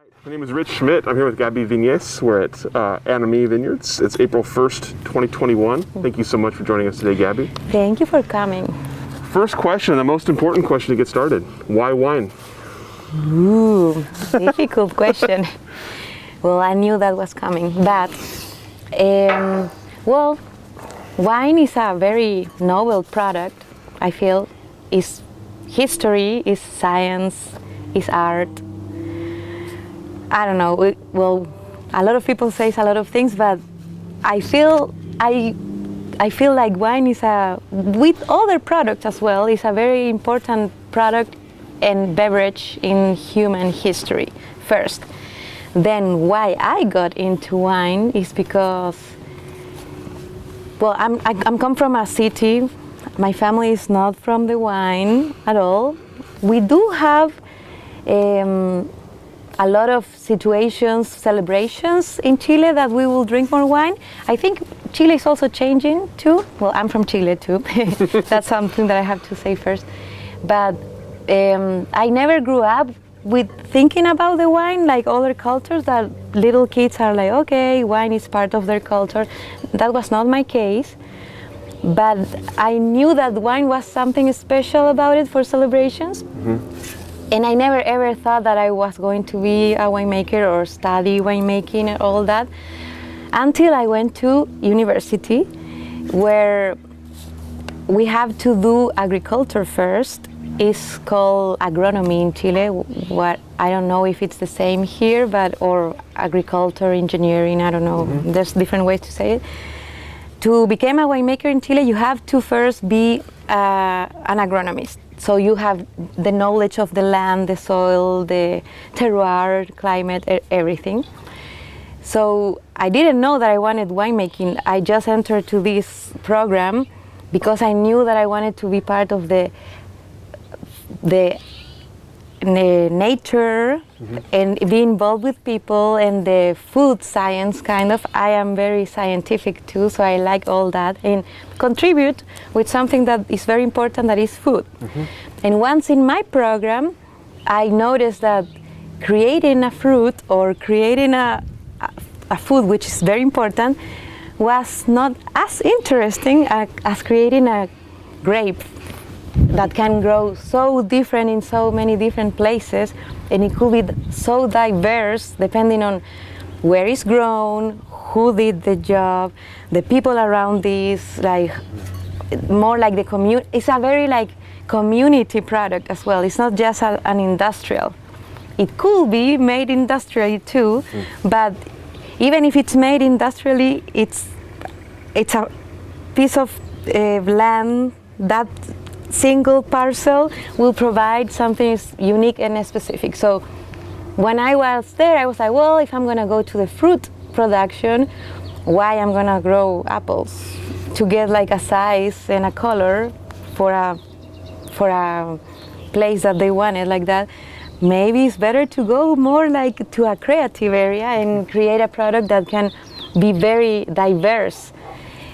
My name is Rich Schmidt. I'm here with Gabi Vignes. We're at Anne Amie Vineyards. It's April 1st, 2021. Thank you so much for joining us today, Gabi. Thank you for coming. First question, the most important question to get started. Why wine? Ooh, difficult question. Well, I knew that was coming. But, well, wine is a very noble product, I feel. It's history, it's science, it's art. I don't know, well, a lot of people say a lot of things, but I feel like wine is with other products as well, is a very important product and beverage in human history first. Then why I got into wine is because, well, I'm come from a city. My family is not from the wine at all. We do have a lot of situations, celebrations in Chile that we will drink more wine. I think Chile is also changing too. Well, I'm from Chile too. That's something that I have to say first. But I never grew up with thinking about the wine like other cultures, that little kids are like, okay, wine is part of their culture. That was not my case. But I knew that wine was something special about it for celebrations. Mm-hmm. And I never ever thought that I was going to be a winemaker or study winemaking and all that until I went to university, where we have to do agriculture first. It's called agronomy in Chile. What I don't know if it's the same here, or agriculture engineering. I don't know. Mm-hmm. There's different ways to say it. To become a winemaker in Chile, you have to first be an agronomist. So you have the knowledge of the land, the soil, the terroir, climate, everything. So I didn't know that I wanted winemaking. I just entered to this program because I knew that I wanted to be part of the nature, mm-hmm. and be involved with people and the food science kind of. I am very scientific too, so I like all that and contribute with something that is very important, that is food. Mm-hmm. And once in my program, I noticed that creating a fruit or creating a food, which is very important, was not as interesting as creating a grape that can grow so different in so many different places, and it could be so diverse depending on where it's grown, who did the job, the people around this, like more like the community. It's a very like community product as well. It's not just an industrial. It could be made industrially too, but even if it's made industrially, it's a piece of land that single parcel will provide something unique and specific. So when I was there, I was like, well, if I'm gonna go to the fruit production, why I'm gonna grow apples to get like a size and a color for a place that they wanted like that? Maybe it's better to go more like to a creative area and create a product that can be very diverse.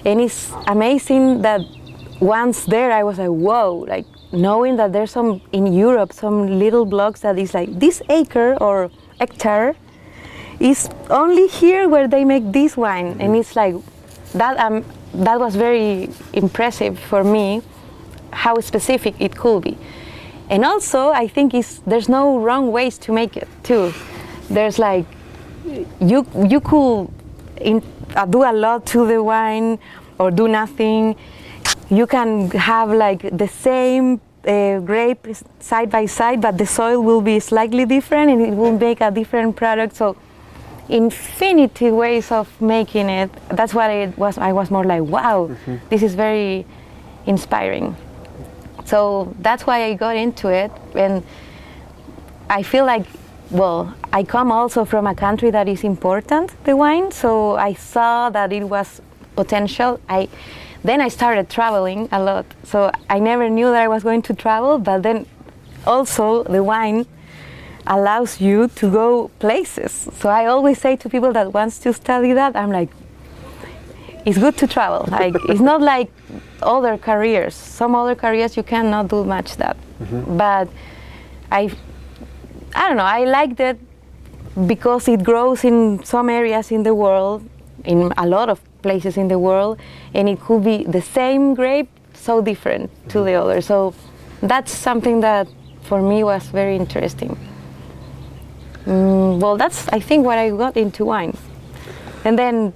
And it's amazing that once there, I was like, whoa, like knowing that there's some, in Europe, some little blocks that is like this acre or hectare is only here where they make this wine. Mm-hmm. And it's like, that was very impressive for me, how specific it could be. And also, I think there's no wrong ways to make it too. There's like, you could do a lot to the wine or do nothing. You can have like the same grape side by side, but the soil will be slightly different and it will make a different product. So infinity ways of making it. That's what it was. I was more like, wow, mm-hmm. This is very inspiring. So that's why I got into it. And I feel like, well, I come also from a country that is important, the wine. So I saw that it was potential. Then I started traveling a lot. So I never knew that I was going to travel, but then also the wine allows you to go places. So I always say to people that wants to study that, I'm like, it's good to travel. Like, it's not like other careers. Some other careers you cannot do much that. Mm-hmm. But I don't know, I liked it because it grows in some areas in the world, in a lot of places in the world, and it could be the same grape, so different to the other. So that's something that for me was very interesting. Well, that's, I think, what I got into wine. And then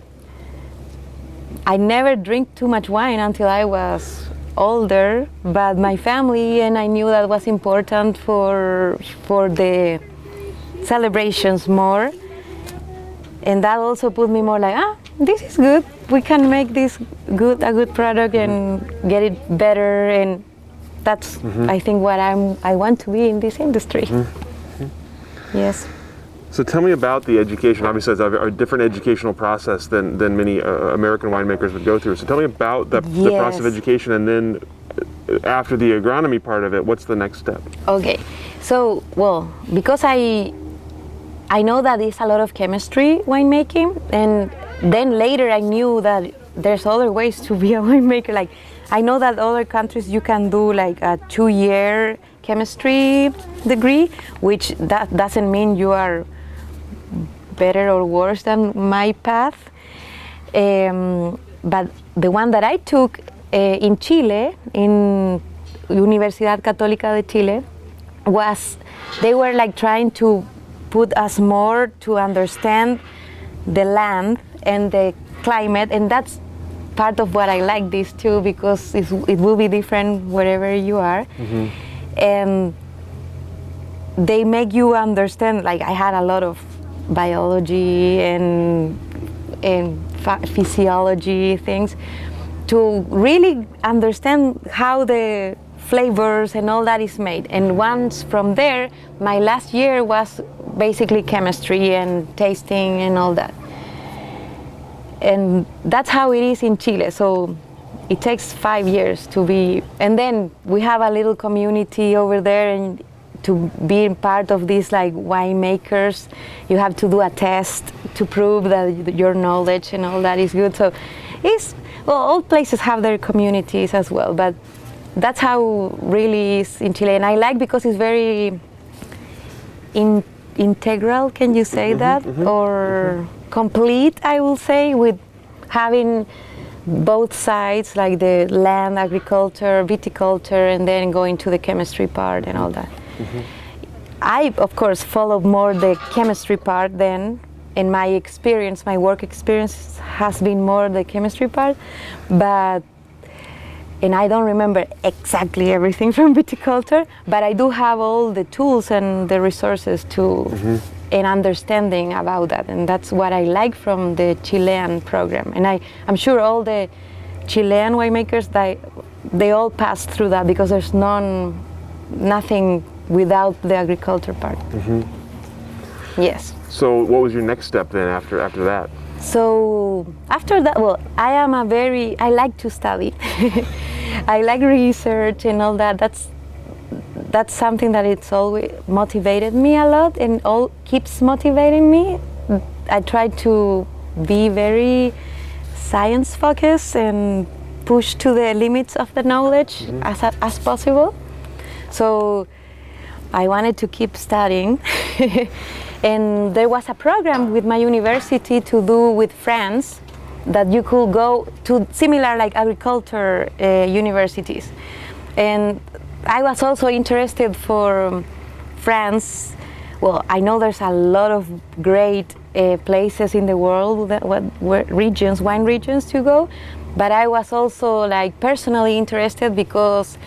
I never drink too much wine until I was older, but my family and I knew that was important for the celebrations more. And that also put me more like, this is good. We can make this a good product and get it better. And that's, I think, what I want to be in this industry. Yes. So tell me about the education. Obviously, it's a different educational process than many American winemakers would go through. So tell me about the process of education, and then after the agronomy part of it, what's the next step? Okay. So, well, because I know that there's a lot of chemistry winemaking, and then later I knew that there's other ways to be a winemaker. Like, I know that other countries you can do like a 2-year chemistry degree, which that doesn't mean you are better or worse than my path. But the one that I took in Chile, in Universidad Católica de Chile, they were like trying to put us more to understand the land and the climate, and that's part of what I like this too, because it will be different wherever you are. And they make you understand, like I had a lot of biology and physiology things to really understand how the flavors and all that is made. And once from there, my last year was basically chemistry and tasting and all that. And that's how it is in Chile. So it takes 5 years to be, and then we have a little community over there, and to be part of these like winemakers, you have to do a test to prove that your knowledge and all that is good. So all places have their communities as well, but that's how really is in Chile. And I like because it's very integral, can you say that? Or complete, I will say, with having both sides, like the land, agriculture, viticulture, and then going to the chemistry part and all that. I, of course, followed more the chemistry part then. In my experience, my work experience has been more the chemistry part, and I don't remember exactly everything from viticulture, but I do have all the tools and the resources to and understanding about that, and that's what I like from the Chilean program. And I'm sure all the Chilean winemakers, they all pass through that, because there's nothing without the agriculture part. Yes. So what was your next step then after that? So after that, well, I like to study. I like research and all that. That's something that it's always motivated me a lot, and keeps motivating me. I try to be very science focused and push to the limits of the knowledge as possible. So I wanted to keep studying. And there was a program with my university to do with France, that you could go to similar like agriculture universities. And I was also interested for France. Well, I know there's a lot of great places in the world, wine regions to go, but I was also like personally interested because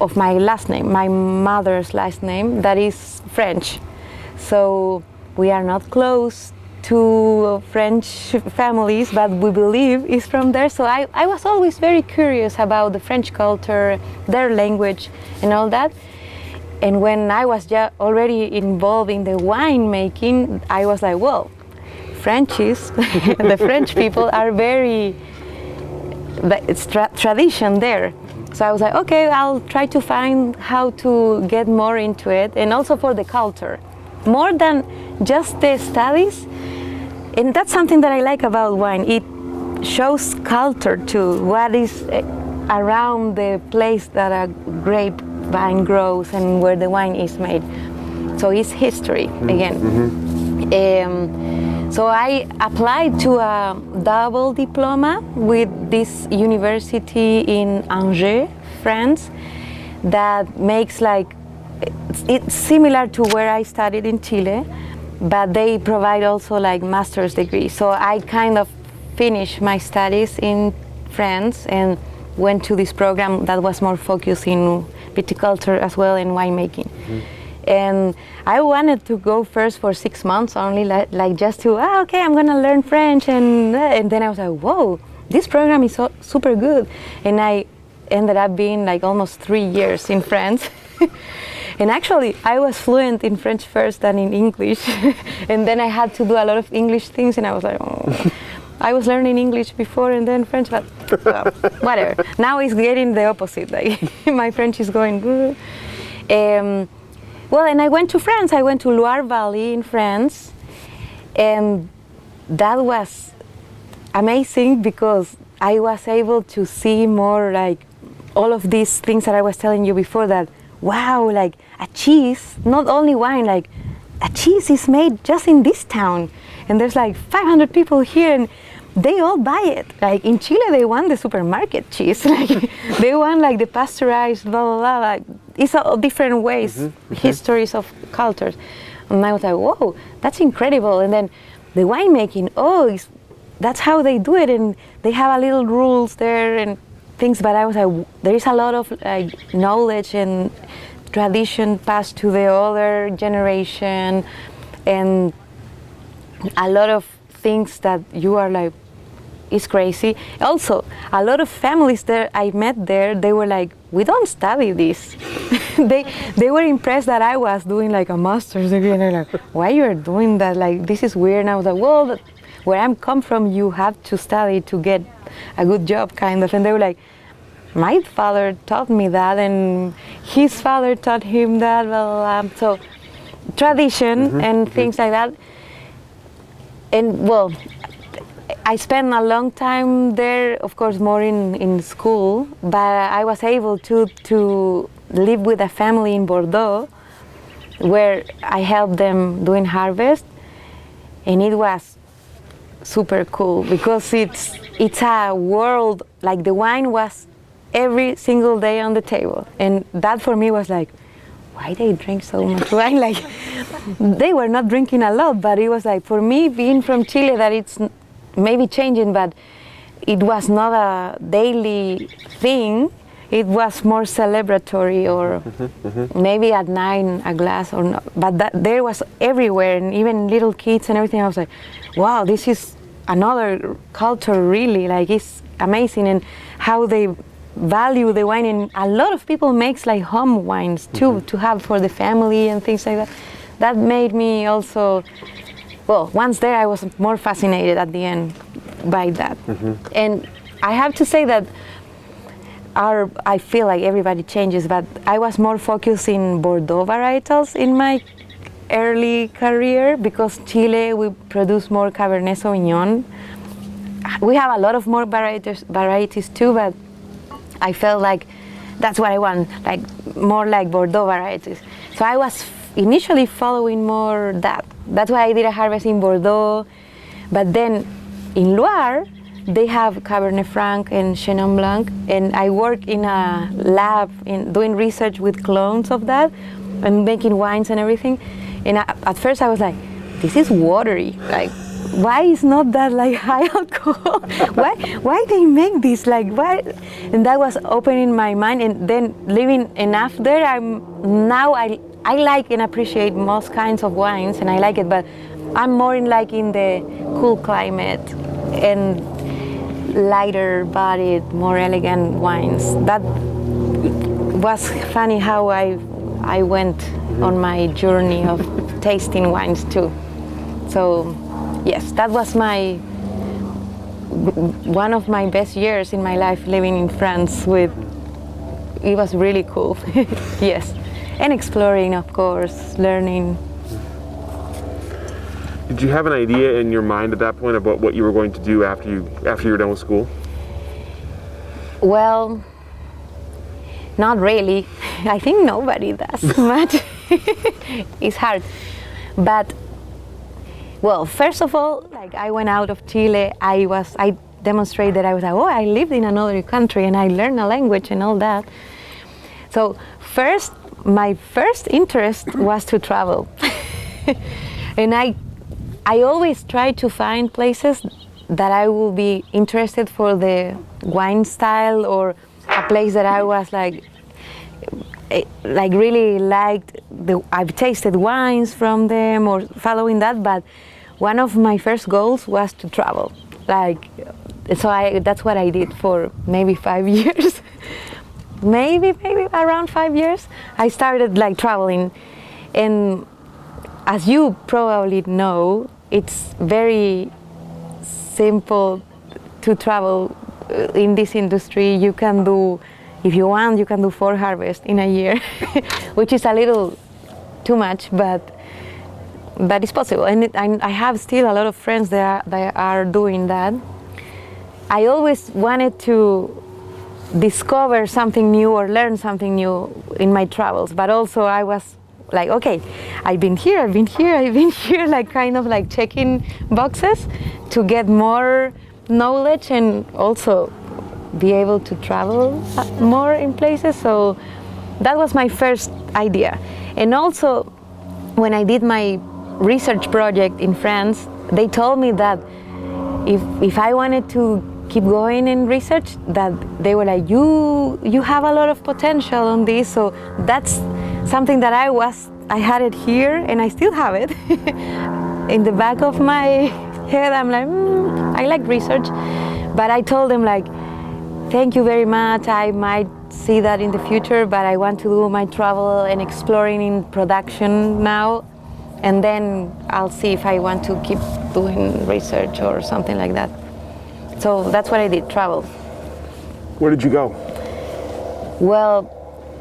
of my last name, my mother's last name, that is French. So we are not close to French families, but we believe it's from there. So I was always very curious about the French culture, their language, and all that. And when I was already involved in the wine making, I was like, well, the French people are very, it's tradition there. So I was like, okay, I'll try to find how to get more into it, and also for the culture, more than just the studies. And that's something that I like about wine. It shows culture too, what is around the place that a grapevine grows and where the wine is made. So it's history again. So I applied to a double diploma with this university in Angers, France, that makes like, it's similar to where I studied in Chile, but they provide also like master's degree. So I kind of finished my studies in France and went to this program that was more focused in viticulture as well and winemaking. Mm-hmm. And I wanted to go first for 6 months only, like just to, okay, I'm gonna learn French, and then I was like, whoa, this program is so super good. And I ended up being like almost 3 years in France. And actually, I was fluent in French first than in English. And then I had to do a lot of English things, and I was like, oh. I was learning English before and then French, but well, whatever. Now it's getting the opposite. Like my French is going good. Well, and I went to France. I went to Loire Valley in France, and that was amazing because I was able to see more like all of these things that I was telling you before, that wow, like a cheese, not only wine, like a cheese is made just in this town, and there's like 500 people here, and they all buy it. Like in Chile, they want the supermarket cheese. Like they want like the pasteurized, blah, blah, blah. Like, it's all different ways, histories of cultures. And I was like, whoa, that's incredible. And then the winemaking, that's how they do it. And they have a little rules there and things. But I was like, there is a lot of like knowledge and tradition passed to the other generation, and a lot of things that you are like, it's crazy. Also, a lot of families there I met there, they were like, we don't study this. they were impressed that I was doing like a master's degree, and they're like, why you're doing that? Like, this is weird. And I was like, well, where I'm come from, you have to study to get a good job, kind of. And they were like, my father taught me that, and his father taught him that, blah, blah, blah. So tradition and things like that. And well, I spent a long time there, of course, more in school, but I was able to live with a family in Bordeaux, where I helped them doing harvest, and it was super cool because it's a world, like the wine was every single day on the table, and that for me was like, why they drink so much wine? Like, they were not drinking a lot, but it was like, for me, being from Chile, that it's maybe changing, but it was not a daily thing. It was more celebratory, or maybe at 9 a glass, or not. But that there was everywhere, and even little kids and everything. I was like, wow, this is another culture, really. Like, it's amazing, and how they value the wine. And a lot of people makes like home wines too, to have for the family and things like that. That made me also, well, once there I was more fascinated at the end by that. And I have to say that I feel like everybody changes, but I was more focused in Bordeaux varietals in my early career, because Chile, we produce more Cabernet Sauvignon. We have a lot of more varieties too, but I felt like that's what I want, like more like Bordeaux varieties. So I was initially following more that. That's why I did a harvest in Bordeaux. But then in Loire, they have Cabernet Franc and Chenin Blanc, and I work in a lab doing research with clones of that and making wines and everything. And at first I was like, this is watery. Like, why is not that like high alcohol? Why they make this, like, why? And that was opening my mind. And then living enough there, I like and appreciate most kinds of wines, and I like it, but I'm more in the cool climate and lighter bodied, more elegant wines. That was funny how I went on my journey of tasting wines too. So yes, that was one of my best years in my life, living in France. It was really cool. Yes, and exploring, of course, learning. Did you have an idea in your mind at that point about what you were going to do after you were done with school? Well, not really. I think nobody does much. It's hard, but Well, first of all, like I went out of Chile, I demonstrated that I was like, oh, I lived in another country and I learned a language and all that. So first, my first interest was to travel. And I always try to find places that I will be interested for the wine style, or a place that I was like really liked. I've tasted wines from them or following that, but one of my first goals was to travel. That's what I did for maybe 5 years. maybe around 5 years. I started like traveling, and as you probably know, it's very simple to travel in this industry. You can do, if you want, you can do 4 harvests in a year, which is a little too much, but it's possible. And I have still a lot of friends that are doing that. I always wanted to discover something new or learn something new in my travels, but also I was like, okay, I've been here, like kind of like checking boxes to get more knowledge and also be able to travel more in places. So that was my first idea. And also when I did my research project in France, they told me that if I wanted to keep going in research, that they were like, you have a lot of potential on this. So that's something that I had it here, and I still have it in the back of my head. I'm like, I like research, but I told them like, thank you very much. I might see that in the future, but I want to do my travel and exploring in production now, and then I'll see if I want to keep doing research or something like that. So that's what I did, travel. Where did you go? Well,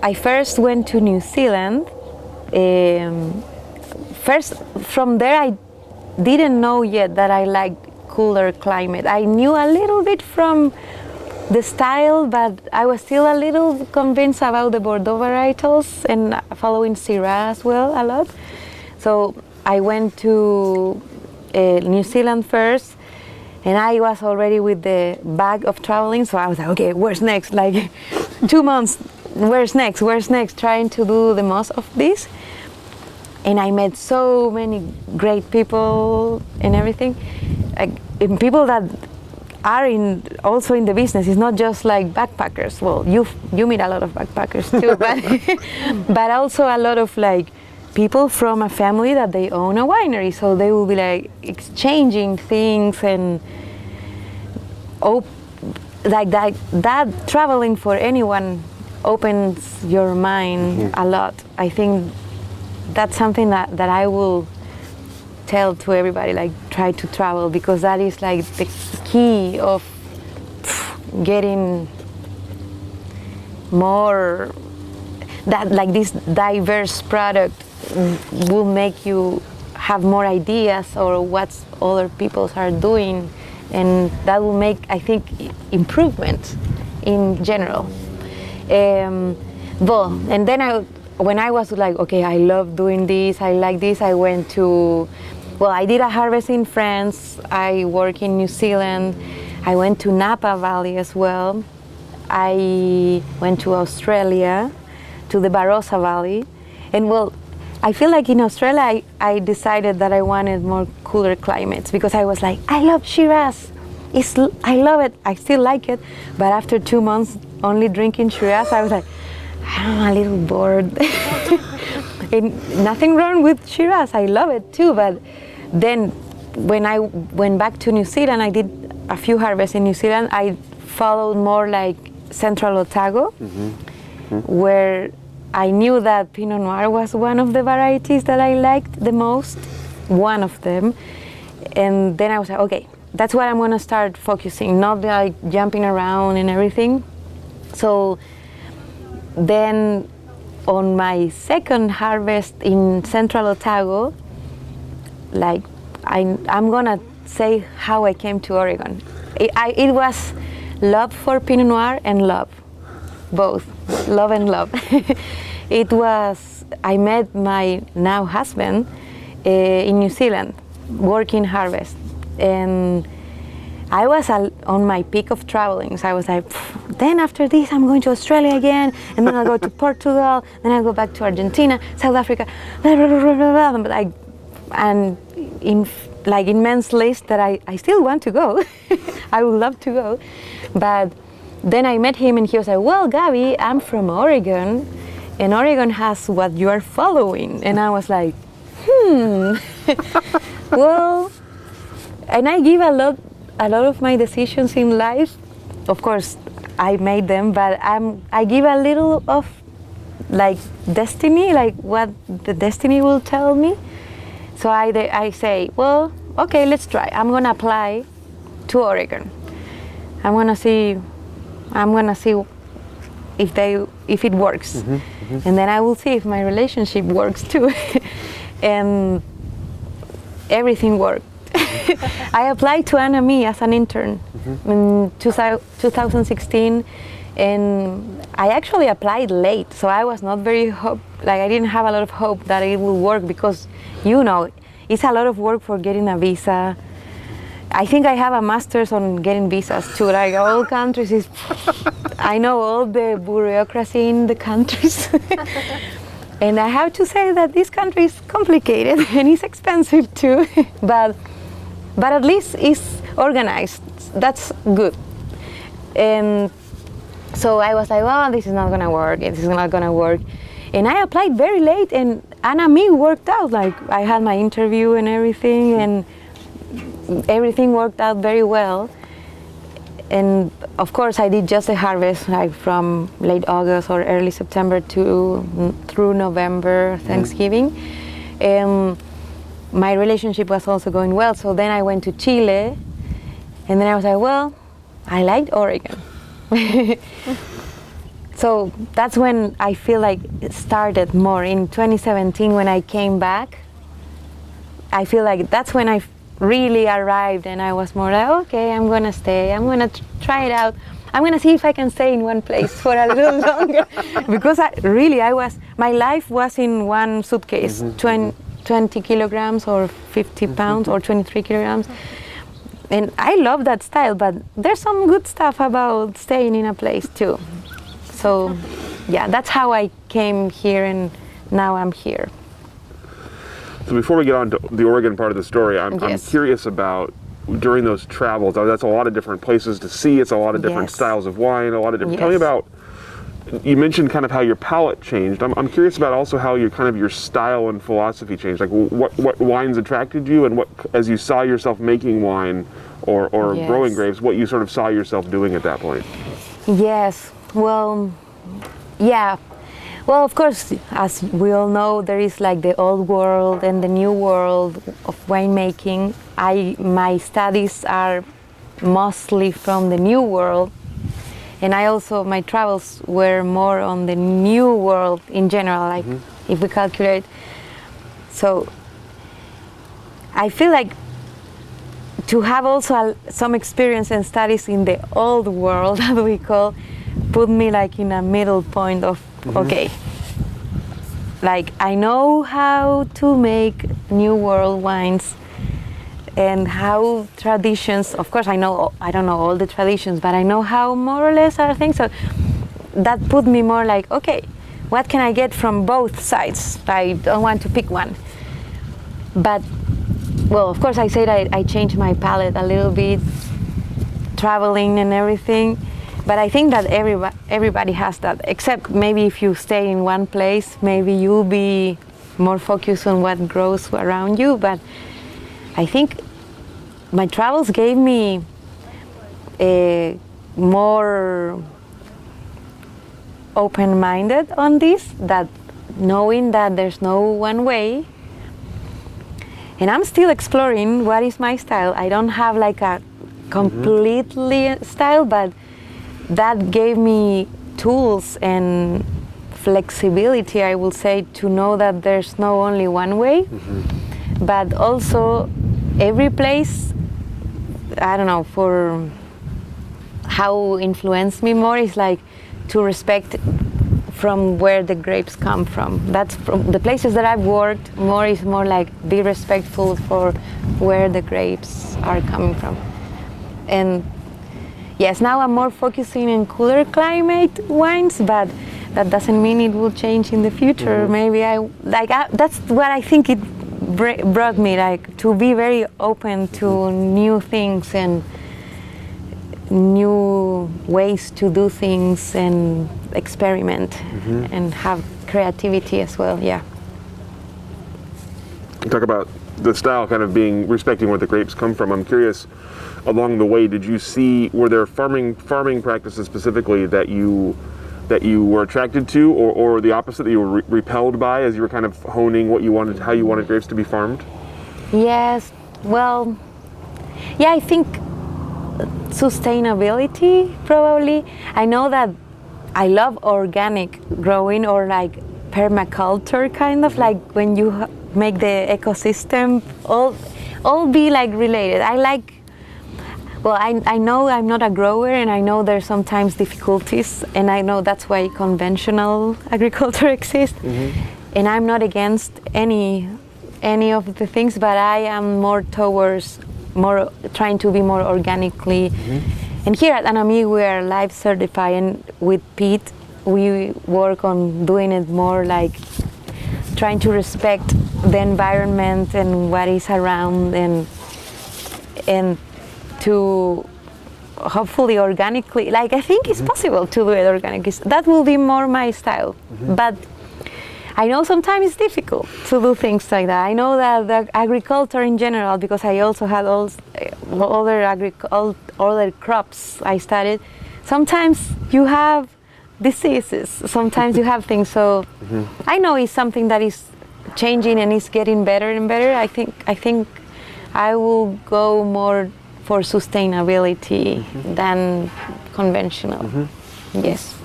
I first went to New Zealand. First, from there, I didn't know yet that I liked cooler climate. I knew a little bit from the style, but I was still a little convinced about the Bordeaux varietals and following Syrah as well a lot. So I went to New Zealand first, and I was already with the bag of traveling, so I was like, okay, where's next? Like 2 months, where's next? Trying to do the most of this. And I met so many great people and everything, and people that are also in the business. It's not just like backpackers. Well, you meet a lot of backpackers too, but also a lot of like people from a family that they own a winery, so they will be like exchanging things and that traveling for anyone opens your mind a lot. I think that's something that I will tell to everybody, like try to travel, because that is like the key of getting more, that like this diverse product will make you have more ideas or what other people are doing, and that will make, I think, improvement in general. And then when I was like, okay, I love doing this, I like this, I went to, well, I did a harvest in France, I work in New Zealand, I went to Napa Valley as well, I went to Australia, to the Barossa Valley, and well, I feel like in Australia I decided that I wanted more cooler climates, because I was like, I love Shiraz, I love it, I still like it, but after 2 months only drinking Shiraz, I was like, I'm a little bored. And nothing wrong with Shiraz, I love it too, but then when I went back to New Zealand, I did a few harvests in New Zealand. I followed more like Central Otago, where I knew that Pinot Noir was one of the varieties that I liked the most, one of them. And then I was like, okay, that's what I'm gonna start focusing, not like jumping around and everything. So then on my second harvest in Central Otago, like I'm gonna say how I came to Oregon. It was love for Pinot Noir and love, both, love and love. It was, I met my now husband in New Zealand, working harvest. And I was on my peak of traveling. So I was like, then after this, I'm going to Australia again, and then I'll go to Portugal, then I'll go back to Argentina, South Africa, blah, blah, blah, blah, blah. Like, and in like immense list that I still want to go. I would love to go. But then I met him and he was like, well, Gabi, I'm from Oregon, and Oregon has what you are following. And I was like, well, and I give a lot of my decisions in life, of course, I made them, but I give a little of like destiny, like what the destiny will tell me. So I say, well, okay, let's try. I'm gonna apply to Oregon. I'm gonna see if it works, and then I will see if my relationship works too. And everything worked. I applied to Anne Amie as an intern in 2016, and I actually applied late, so I was not very I didn't have a lot of hope that it will work, because it's a lot of work for getting a visa. I think I have a master's on getting visas too. Like all countries I know all the bureaucracy in the countries. And I have to say that this country is complicated and it's expensive too. But at least it's organized. That's good. And so I was like, well, this is not gonna work. This is not gonna work. And I applied very late, and Anne Amie worked out. Like I had my interview and everything, and everything worked out very well. And of course, I did just a harvest, like from late August or early September through November, Thanksgiving. And my relationship was also going well. So then I went to Chile, and then I was like, well, I liked Oregon. So that's when I feel like it started more. In 2017, when I came back, I feel like that's when I really arrived, and I was more like, okay, I'm gonna stay, I'm gonna try it out, I'm gonna see if I can stay in one place for a little longer. Because my life was in one suitcase, 20 kilograms or 50 pounds or 23 kilograms. And I love that style, but there's some good stuff about staying in a place too. So yeah, that's how I came here, and now I'm here. So before we get on to the Oregon part of the story, I'm curious about, during those travels, that's a lot of different places to see, it's a lot of different styles of wine, a lot of different, tell me about, you mentioned kind of how your palate changed. I'm curious about also how your style and philosophy changed. Like what wines attracted you, and what, as you saw yourself making wine or growing grapes, what you sort of saw yourself doing at that point? Yes, well, yeah. Well, of course, as we all know, there is like the old world and the new world of winemaking. My studies are mostly from the new world, and my travels were more on the new world in general, like if we calculate. So I feel like to have also some experience and studies in the old world, that we call, put me like in a middle point of, okay, like I know how to make new world wines and how traditions, of course I don't know all the traditions, but I know how more or less are things. So that put me more like, okay, what can I get from both sides? I don't want to pick one. But, well, of course I said I changed my palate a little bit, traveling and everything. But I think that everybody has that, except maybe if you stay in one place, maybe you'll be more focused on what grows around you. But I think my travels gave me a more open-minded on this, that knowing that there's no one way. And I'm still exploring what is my style. I don't have like a completely style, but that gave me tools and flexibility, I will say, to know that there's no only one way, but also every place, I don't know, for how influenced me more is like to respect from where the grapes come from. That's from the places that I've worked. More like be respectful for where the grapes are coming from. And yes, now I'm more focusing in cooler climate wines, but that doesn't mean it will change in the future. Maybe that's what I think it brought me, like to be very open to new things and new ways to do things and experiment and have creativity as well. Yeah. You talk about the style kind of being respecting where the grapes come from. I'm curious, along the way, did you see, were there farming practices specifically that you were attracted to, or the opposite, that you were repelled by as you were kind of honing how you wanted grapes to be farmed? Yes. Well, yeah, I think sustainability probably. I know that I love organic growing, or like permaculture, kind of like when you make the ecosystem all be like related. I know I'm not a grower, and I know there's sometimes difficulties, and I know that's why conventional agriculture exists. And I'm not against any of the things, but I am more towards trying to be more organically. And here at Anne Amie we are live certified, and with Pete we work on doing it more like trying to respect the environment and what is around, and to hopefully organically, like I think it's possible to do it organically. That will be more my style. But I know sometimes it's difficult to do things like that. I know that the agriculture in general, because I also had other crops I studied, sometimes you have diseases, sometimes you have things. So I know it's something that is changing and is getting better and better. I think I will go more for sustainability than conventional. Yes.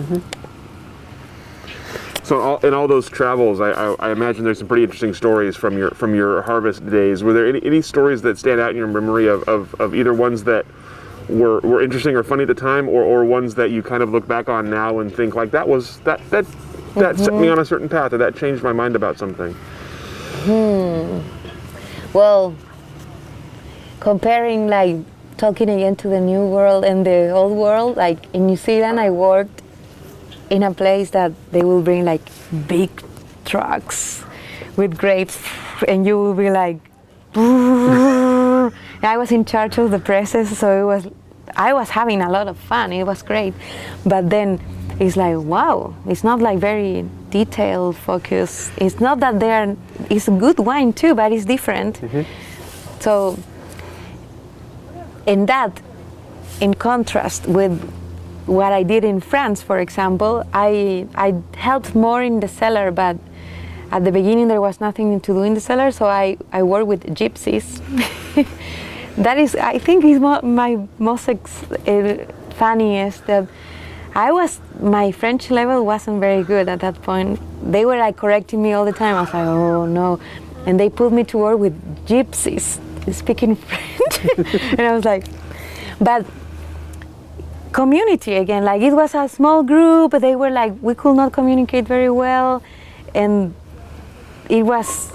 So in all those travels, I imagine there's some pretty interesting stories from your harvest days. Were there any stories that stand out in your memory of either ones that were interesting or funny at the time, or ones that you kind of look back on now and think like that set me on a certain path, or that changed my mind about something? Well, comparing, like talking again to the new world and the old world, like in New Zealand I worked in a place that they will bring like big trucks with grapes, and you will be like, I was in charge of the presses, so I was having a lot of fun. It was great, but then it's like, wow, it's not like very detail focused. It's not that it's good wine too, but it's different. So, in contrast with what I did in France, for example, I helped more in the cellar, but at the beginning there was nothing to do in the cellar, so I worked with gypsies. That is, I think, is my most funniest. That my French level wasn't very good at that point. They were like correcting me all the time. I was like, oh no, and they put me to work with gypsies speaking French, and I was like, but community again, like it was a small group, but they were like, we could not communicate very well, and it was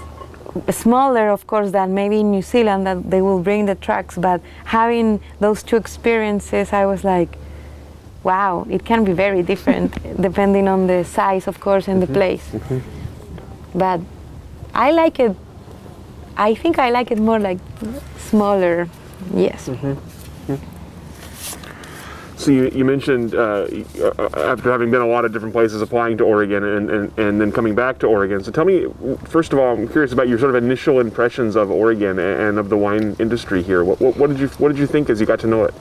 smaller, of course, than maybe in New Zealand, that they will bring the trucks. But having those two experiences, I was like, wow, it can be very different depending on the size, of course, and the place. But I like it. I think I like it more like smaller. Yes. So you mentioned after having been a lot of different places, applying to Oregon and then coming back to Oregon. So tell me, first of all, I'm curious about your sort of initial impressions of Oregon and of the wine industry here. What did you think as you got to know it?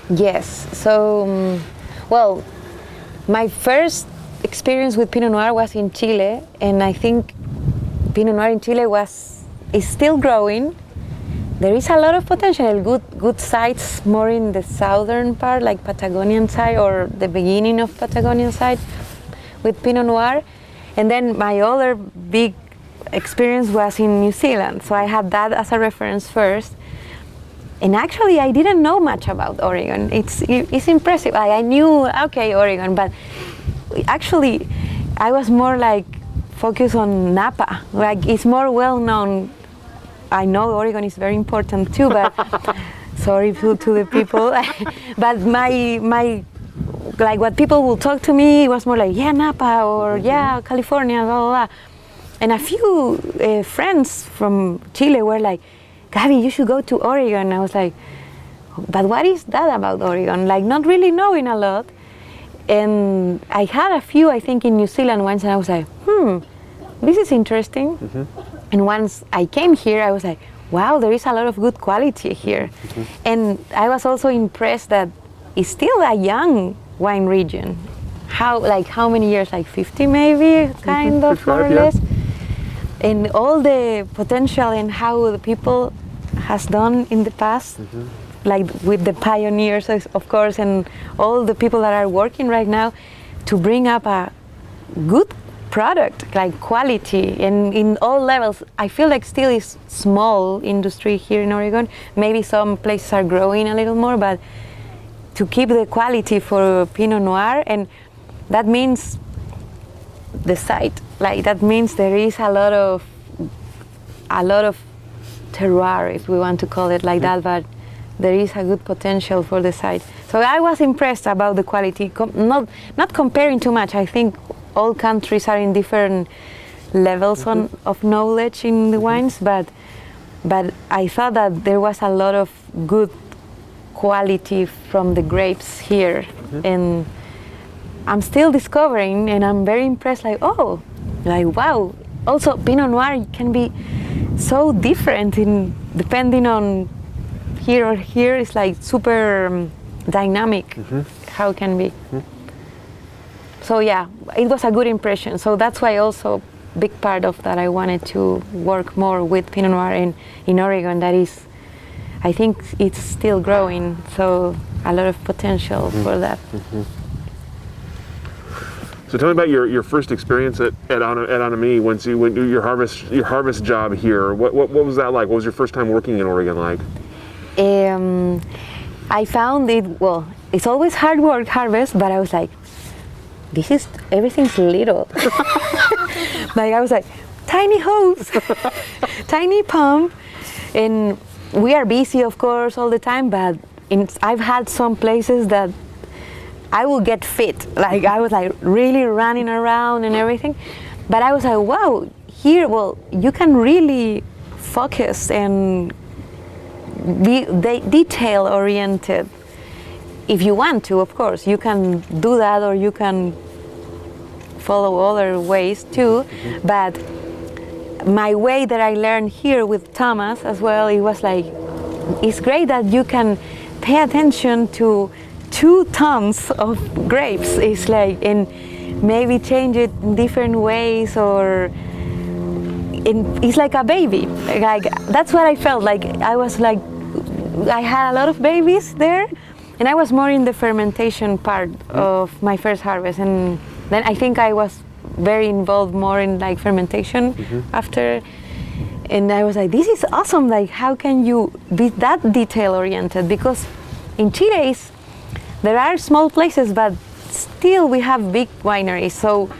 Yes. So, well, my first experience with Pinot Noir was in Chile, and I think Pinot Noir in Chile is still growing. There is a lot of potential, good sites more in the southern part, like Patagonian side or the beginning of Patagonian side with Pinot Noir. And then my other big experience was in New Zealand. So I had that as a reference first. And actually I didn't know much about Oregon. It's impressive. I knew, okay, Oregon, but actually I was more like focused on Napa. Like it's more well known. I know Oregon is very important too, but sorry to the people. But my like what people will talk to me was more like, yeah, Napa, or yeah, California, blah, blah, blah. And a few friends from Chile were like, Gabi, you should go to Oregon. I was like, but what is that about Oregon? Like not really knowing a lot. And I had a few, I think, in New Zealand once, and I was like, this is interesting. And once I came here, I was like, wow, there is a lot of good quality here. And I was also impressed that it's still a young wine region. How many years? Like 50 maybe, kind of, more or less. And all the potential and how the people has done in the past, like with the pioneers, of course, and all the people that are working right now to bring up a good product, like quality, and in all levels. I feel like still is small industry here in Oregon. Maybe some places are growing a little more, but to keep the quality for Pinot Noir, and that means the site. Like that means there is a lot of terroir, if we want to call it like that, but there is a good potential for the site. So I was impressed about the quality, not comparing too much. I think all countries are in different levels of knowledge in the wines, but I thought that there was a lot of good quality from the grapes here, and I'm still discovering, and I'm very impressed, like wow. Also, Pinot Noir can be so different depending on here or here. It's like super dynamic, how it can be. So yeah, it was a good impression. So that's why also big part of that I wanted to work more with Pinot Noir in Oregon. That is, I think it's still growing, so a lot of potential for that. So tell me about your first experience at Anne Amie once you went to your harvest job here. What was that like? What was your first time working in Oregon like? I found it, well, it's always hard work, harvest, but I was like, everything's little. Like I was like, tiny hose, tiny pump, and we are busy, of course, all the time, but I've had some places that I will get fit. Like I was like really running around and everything, but I was like, wow, here, well, you can really focus and be detail oriented. If you want to, of course, you can do that, or you can follow other ways too. But my way that I learned here with Thomas as well, it was like, it's great that you can pay attention to 2 tons of grapes. It's like, and maybe change it in different ways, or it's like a baby. Like that's what I felt like. I was like, I had a lot of babies there, and I was more in the fermentation part of my first harvest, and then I think I was very involved more in like fermentation after. And I was like, this is awesome. Like, how can you be that detail oriented? Because in Chile, there are small places, but still we have big wineries. So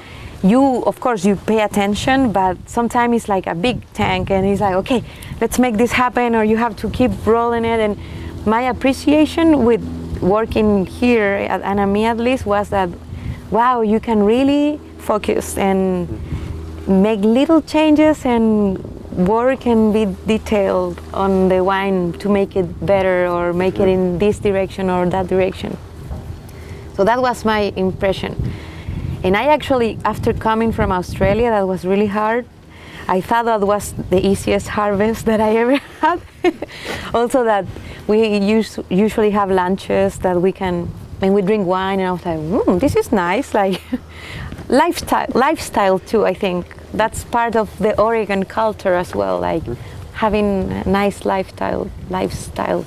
you, of course, you pay attention, but sometimes it's like a big tank, and it's like, okay, let's make this happen, or you have to keep rolling it. And my appreciation with working here at Anne Amie, at least, was that, wow, you can really focus and make little changes and work and be detailed on the wine to make it better, or make it in this direction or that direction. So that was my impression. And I actually, after coming from Australia, that was really hard. I thought that was the easiest harvest that I ever had. Also that we usually have lunches that we can, and we drink wine, and I was like, this is nice. Like lifestyle too, I think. That's part of the Oregon culture as well, like having a nice lifestyle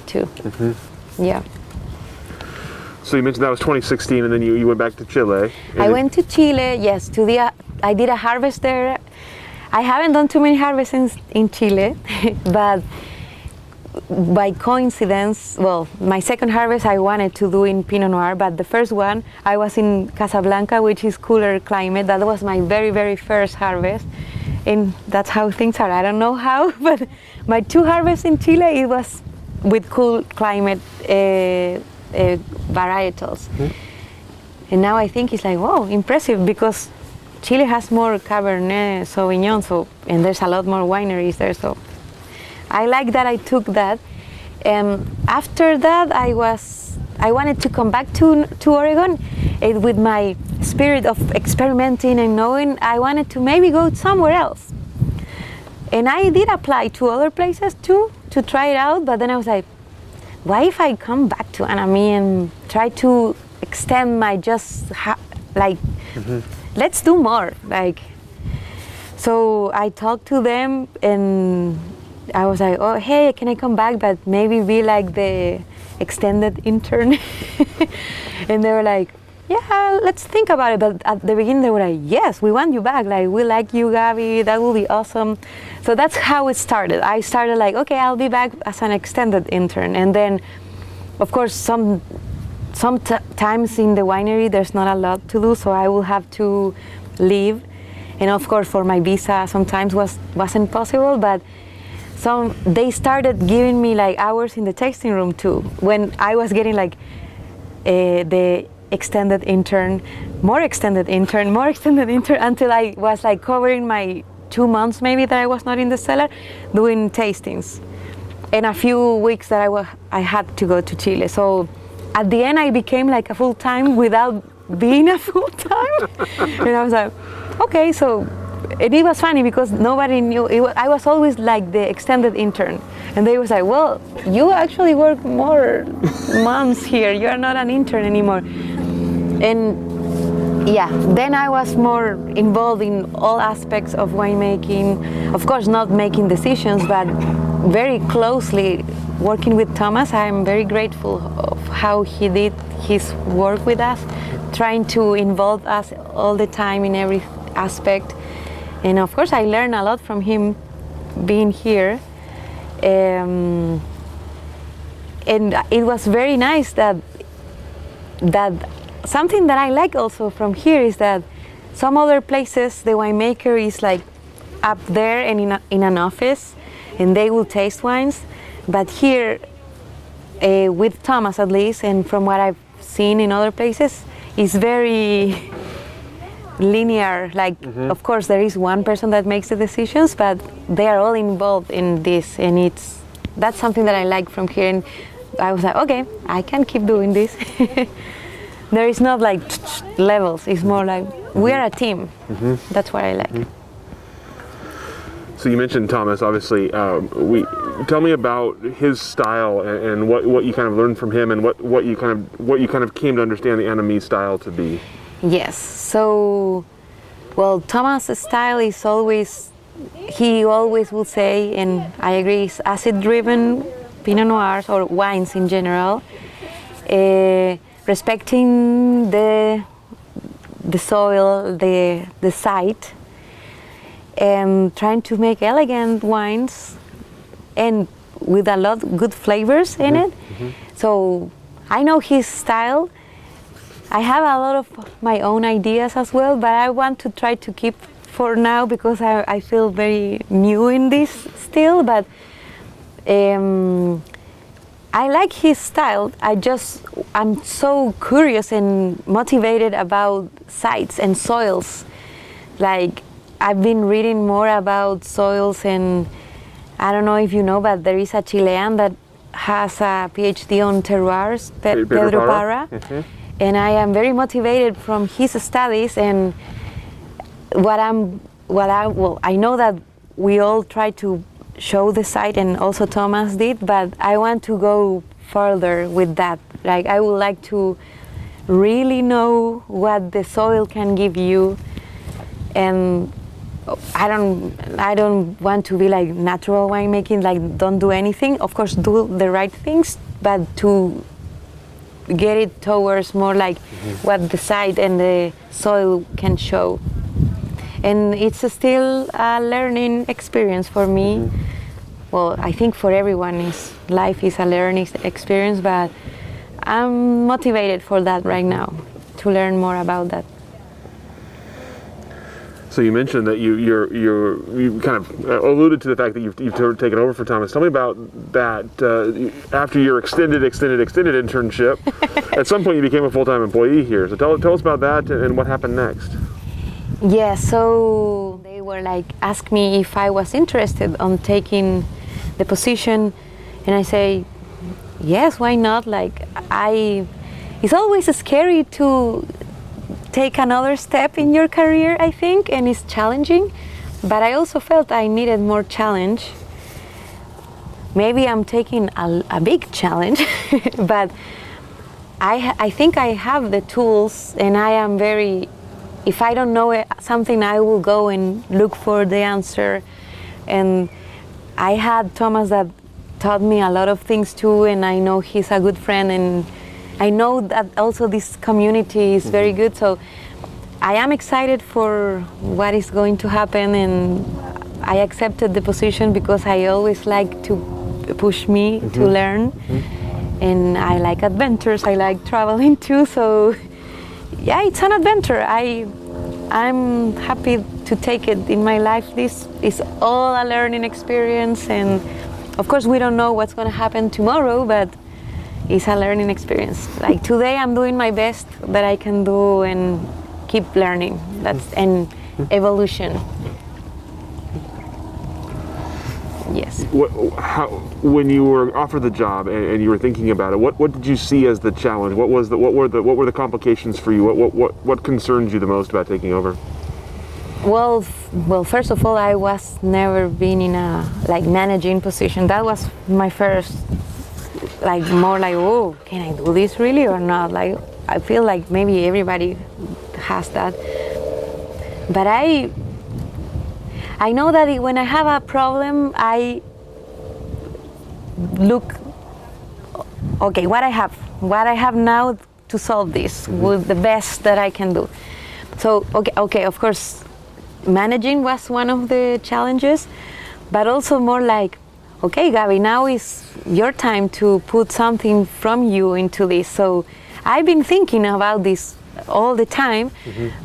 too. Yeah. So you mentioned that was 2016, and then you went back to Chile. I went to Chile, yes. I did a harvest there. I haven't done too many harvests in Chile, but by coincidence, well, my second harvest I wanted to do in Pinot Noir, but the first one I was in Casablanca, which is cooler climate. That was my very, very first harvest, and that's how things are. I don't know how, but my 2 harvests in Chile, it was with cool climate varietals. And now I think it's like, wow, impressive, because Chile has more Cabernet Sauvignon, and there's a lot more wineries there, so I like that I took that. After that, I wanted to come back to Oregon with my spirit of experimenting and knowing I wanted to maybe go somewhere else. And I did apply to other places too, to try it out, but then I was like, why if I come back to Anne Amie and try to extend my let's do more. So I talked to them and I was like, oh, hey, can I come back, but maybe be like the extended intern? And they were like, yeah, let's think about it. But at the beginning, they were like, yes, we want you back. We like you, Gabi. That will be awesome. So that's how it started. I started like, okay, I'll be back as an extended intern. And then, of course, sometimes in the winery, there's not a lot to do, so I will have to leave. And of course, for my visa, sometimes wasn't possible, but they started giving me hours in the tasting room too, when I was getting the extended intern, more extended intern, more extended intern, until I was covering my 2 months maybe that I was not in the cellar, doing tastings, and a few weeks that I had to go to Chile. So at the end I became a full-time without being a full-time. And I was like, okay, so. And it was funny because nobody knew. I was always the extended intern. And they was like, well, you actually work more months here. You are not an intern anymore. And yeah, then I was more involved in all aspects of winemaking. Of course, not making decisions, but very closely working with Thomas. I'm very grateful of how he did his work with us, trying to involve us all the time in every aspect. And of course, I learned a lot from him being here. And it was very nice that something that I like also from here is that some other places, the winemaker is up there and in an office, and they will taste wines. But here, with Thomas at least, and from what I've seen in other places, is very linear. Of course there is one person that makes the decisions, but they are all involved in this, and that's something that I like from here. And I was like, okay, I can keep doing this. There is not levels, it's more we are a team. That's what I like. So you mentioned Thomas, obviously. Tell me about his style and what you kind of learned from him, and what you kind of came to understand the Anne Amie style to be. Yes, so, well, Thomas' style is he always will say, and I agree, it's acid-driven Pinot Noirs or wines in general, respecting the soil, the site, and trying to make elegant wines, and with a lot of good flavors in it. So I know his style. I have a lot of my own ideas as well, but I want to try to keep for now because I feel very new in this still. But I like his style. I'm so curious and motivated about sites and soils. I've been reading more about soils, and I don't know if you know, but there is a Chilean that has a PhD on terroirs, Pedro Parra. And I am very motivated from his studies, and I know that we all try to show the site, and also Thomas did, but I want to go further with that. I would like to really know what the soil can give you, and I don't want to be natural winemaking, don't do anything. Of course, do the right things, but to get it towards more what the site and the soil can show. And it's still a learning experience for me. well, I think for everyone life is a learning experience, but I'm motivated for that right now, to learn more about that. So you mentioned that you kind of alluded to the fact that you've taken over for Thomas. Tell me about that. After your extended internship, at some point you became a full-time employee here. So tell us about that and what happened next. Yeah, so they were like, ask me if I was interested on taking the position, and I say, yes, why not? Like, it's always scary to take another step in your career, I think, and it's challenging, but I also felt I needed more challenge. Maybe I'm taking a big challenge, but I think I have the tools, and I am if I don't know something, I will go and look for the answer. And I had Thomas that taught me a lot of things too, and I know he's a good friend, and I know that also this community is very good, so I am excited for what is going to happen, and I accepted the position because I always like to push me to learn, and I like adventures, I like traveling too, so yeah, it's an adventure. I'm happy to take it in my life. This is all a learning experience, and of course we don't know what's going to happen tomorrow, but it's a learning experience. Like today I'm doing my best that I can do and keep learning. That's an evolution. Yes. When you were offered the job and you were thinking about it, what did you see as the challenge? What were the complications for you? What concerns you the most about taking over? Well, first of all, I was never been in a managing position. That was my first, more like, oh, can I do this really or not? Like, I feel like maybe everybody has that. But I know that when I have a problem, I look, okay, what I have now to solve this with the best that I can do. So, okay, of course, managing was one of the challenges, but also more like, okay, Gabi, now is your time to put something from you into this. So I've been thinking about this all the time,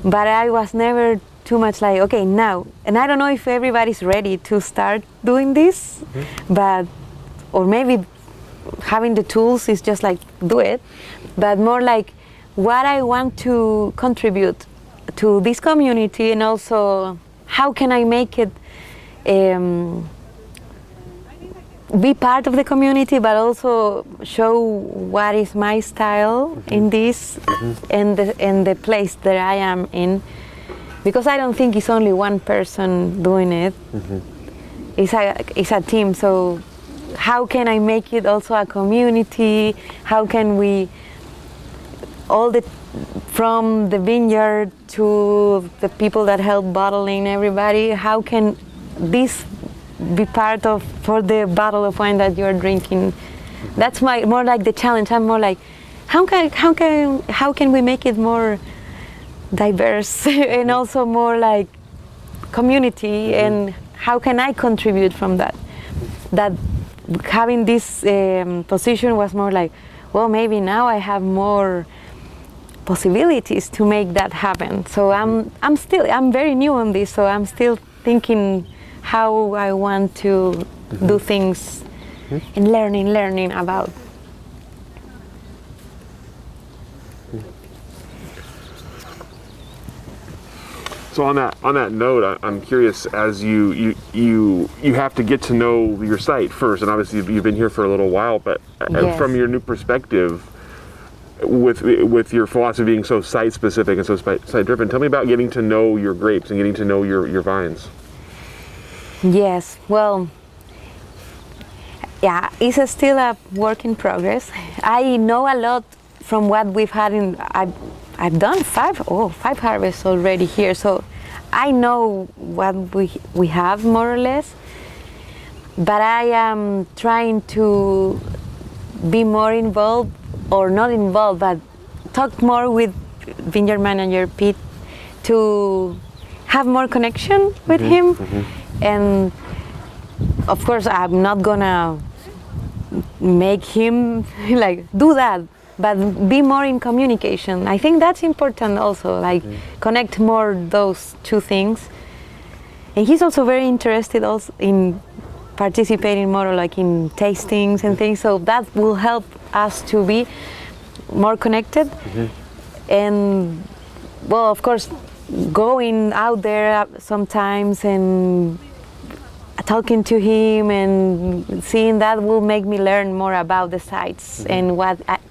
but I was never too much like, okay, now. And I don't know if everybody's ready to start doing this, but, or maybe having the tools is just like, do it, but more like what I want to contribute to this community, and also how can I make it be part of the community, but also show what is my style in this and the place that I am in, because I don't think it's only one person doing it. It's a team. So how can I make it also a community? How can we from the vineyard to the people that help bottling, everybody, how can this be part of for the bottle of wine that you're drinking? That's more like the challenge. I'm more like, how can we make it more diverse and also more like community, and how can I contribute from that? That having this position was more like, well, maybe now I have more possibilities to make that happen. So I'm very new on this, so I'm still thinking how I want to do things and learning about. So on that note, I'm curious, as you have to get to know your site first, and obviously you've been here for a little while, but Yes. From your new perspective, with your philosophy being so site specific and so site driven, tell me about getting to know your grapes and getting to know your vines. Yes, well, yeah, it's still a work in progress. I know a lot from what we've had I've done five harvests already here, so I know what we have more or less, but I am trying to be more involved, or not involved, but talk more with vineyard manager Pete to have more connection with him, and of course, I'm not gonna make him like do that, but be more in communication. I think that's important also, like connect more those two things. And he's also very interested also in participating more like in tastings and things, so that will help us to be more connected. And well, of course, going out there sometimes and talking to him and seeing that will make me learn more about the sites and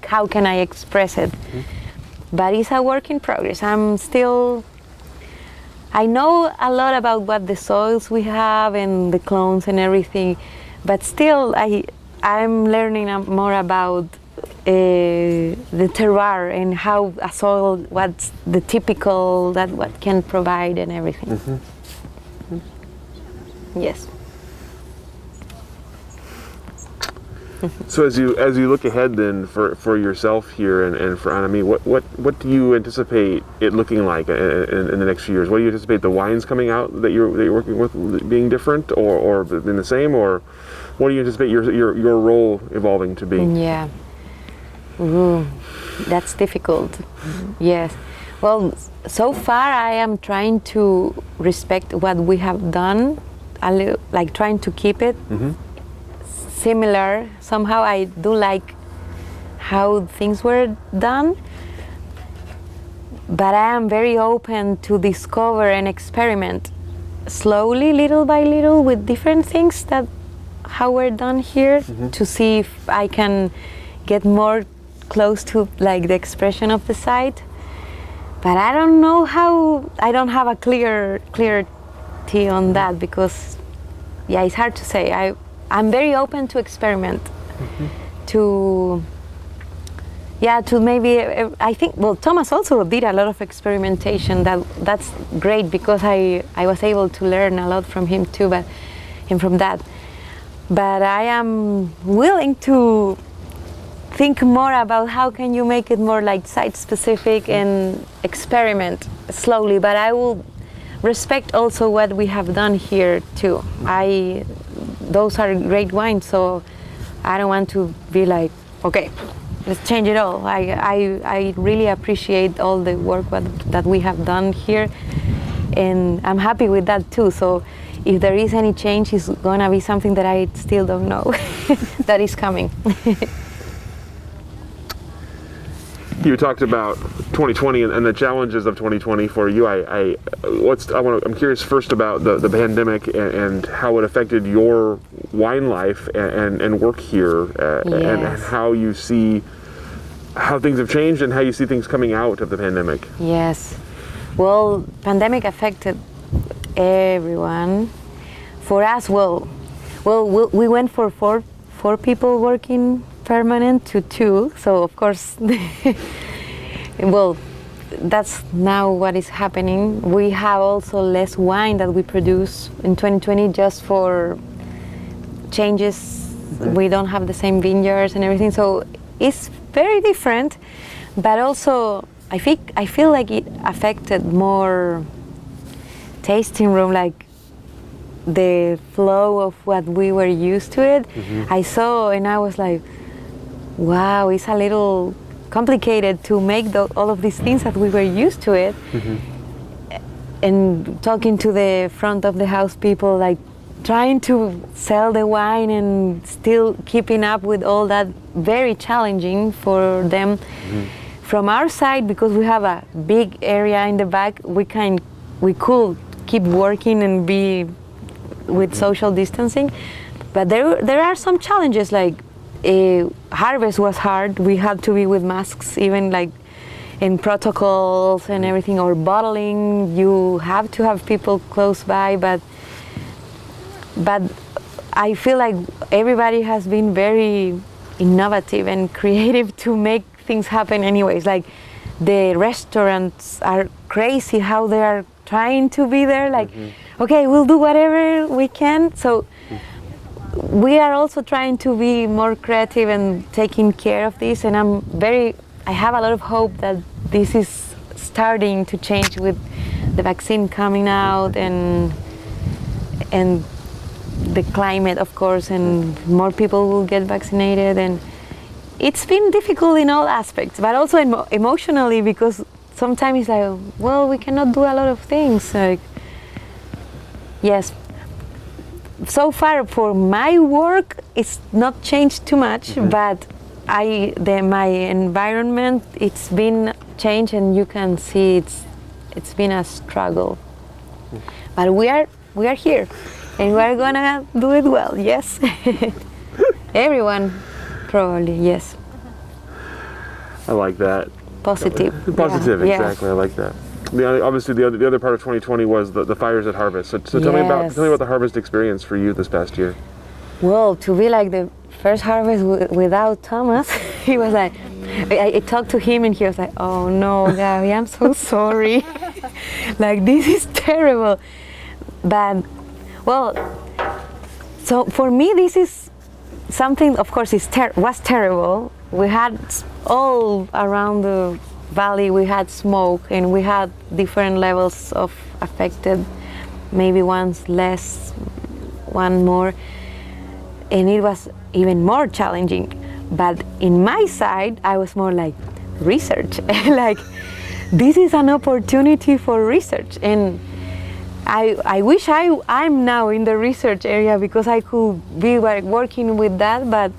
how can I express it. But it's a work in progress. I know a lot about what the soils we have and the clones and everything, but still I'm learning more about the terroir and how a soil, what's the typical, that what can provide and everything. Yes. So as you look ahead then for yourself here and for Anne Amie, what do you anticipate it looking like in the next few years? What do you anticipate the wines coming out that you're working with being different or being the same, or what do you anticipate your role evolving to be? Yeah. Ooh, that's difficult. Yes. Well, so far I am trying to respect what we have done, like trying to keep it similar. Somehow I do like how things were done, but I am very open to discover and experiment slowly, little by little, with different things that how we're done here, to see if I can get more close to like the expression of the site. But I don't know how. I don't have a clarity on that, because yeah, it's hard to say. I'm very open to experiment, to maybe, I think, well, Thomas also did a lot of experimentation. That's great, because I was able to learn a lot from him too, but I am willing to think more about how can you make it more like site specific and experiment slowly, but I will respect also what we have done here too. Those are great wines, so I don't want to be like, okay, let's change it all. I really appreciate all the work that we have done here, and I'm happy with that too. So if there is any change, it's gonna be something that I still don't know that is coming. You talked about 2020 and the challenges of 2020 for you. I'm curious first about the pandemic and how it affected your wine life and work here, and how you see how things have changed and how you see things coming out of the pandemic. Yes, well, pandemic affected everyone. For us, we went for four people working permanent to 2, so of course well, that's now what is happening. We have also less wine that we produce in 2020 just for changes. We don't have the same vineyards and everything, so it's very different, but also I feel like it affected more tasting room, like the flow of what we were used to it. I saw and I was like, wow, it's a little complicated to make all of these things that we were used to it. And talking to the front of the house people, like trying to sell the wine and still keeping up with all that, very challenging for them. From our side, because we have a big area in the back, we could keep working and be with social distancing. But there are some challenges, like harvest was hard. We had to be with masks, even like in protocols and everything, or bottling. You have to have people close by, but I feel like everybody has been very innovative and creative to make things happen anyways. Like the restaurants are crazy how they are trying to be there, like, okay, we'll do whatever we can. So we are also trying to be more creative and taking care of this, and I have a lot of hope that this is starting to change with the vaccine coming out, and the climate, of course, and more people will get vaccinated, and it's been difficult in all aspects, but also emotionally, because sometimes it's like, well, we cannot do a lot of things. Like, yes, so far for my work, it's not changed too much, but my environment, it's been changed, and you can see it's been a struggle. But we are here, and we are gonna do it well. Yes, everyone probably, yes. I like that. Positive. Positive, yeah. exactly. I like that. Obviously, the other part of 2020 was the fires at harvest. So tell me about the harvest experience for you this past year. Well, to be like the first harvest without Thomas, he was like, I talked to him, and he was like, "Oh no, Gabi, I'm so sorry. Like, this is terrible." But well, so for me, this is something. Of course, was terrible. We had all around the valley, we had smoke, and we had different levels of affected, maybe one's less, one more, and it was even more challenging. But in my side, I was more like research, like this is an opportunity for research, and I wish I'm now in the research area, because I could be working with that, but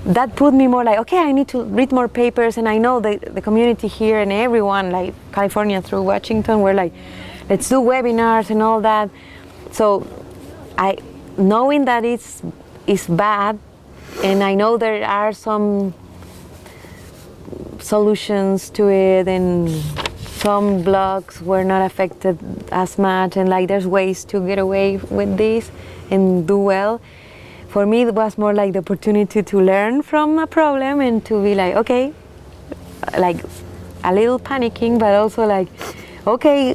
that put me more like, okay, I need to read more papers, and I know the community here and everyone, like California through Washington, we're like, let's do webinars and all that. So knowing that it's bad, and I know there are some solutions to it, and some blogs were not affected as much, and like there's ways to get away with this and do well. For me, it was more like the opportunity to learn from a problem, and to be like, okay, like a little panicking, but also like, okay,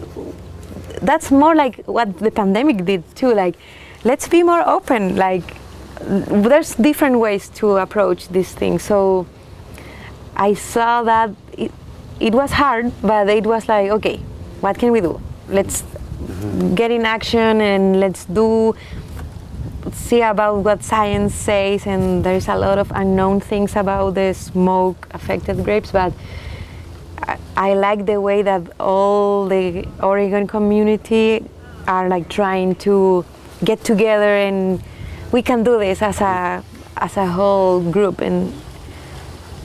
that's more like what the pandemic did too. Like, let's be more open. Like, there's different ways to approach these things. So I saw that it was hard, but it was like, okay, what can we do? Let's get in action, and let's see about what science says. And there's a lot of unknown things about the smoke affected grapes, but I like the way that all the Oregon community are like trying to get together, and we can do this as a whole group, and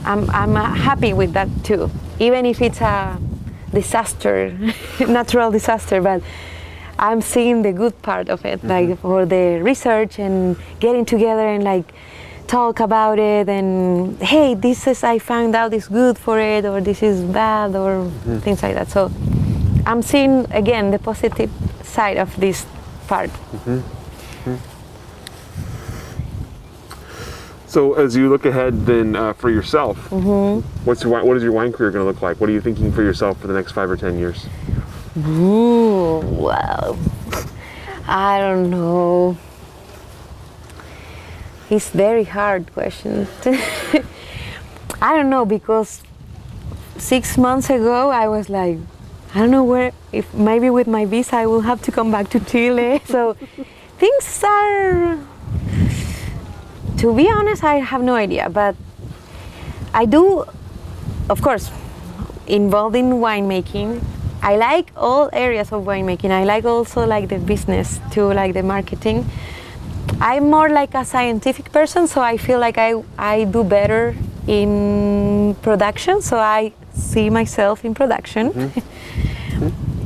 I'm happy with that too, even if it's a disaster, natural disaster, but I'm seeing the good part of it, like for the research and getting together and like talk about it, and hey, this is, I found out is good for it, or this is bad, or things like that. So I'm seeing again the positive side of this part. So as you look ahead then for yourself, what is your wine career going to look like? What are you thinking for yourself for the next 5 or 10 years? Ooh, wow. I don't know. It's very hard question. I don't know, because 6 months ago I was like, I don't know where, if maybe with my visa I will have to come back to Chile. So things are, to be honest, I have no idea, but I do, of course, involved in winemaking. I like all areas of winemaking. I like also like the business too, like the marketing. I'm more like a scientific person, so I feel like I do better in production, so I see myself in production.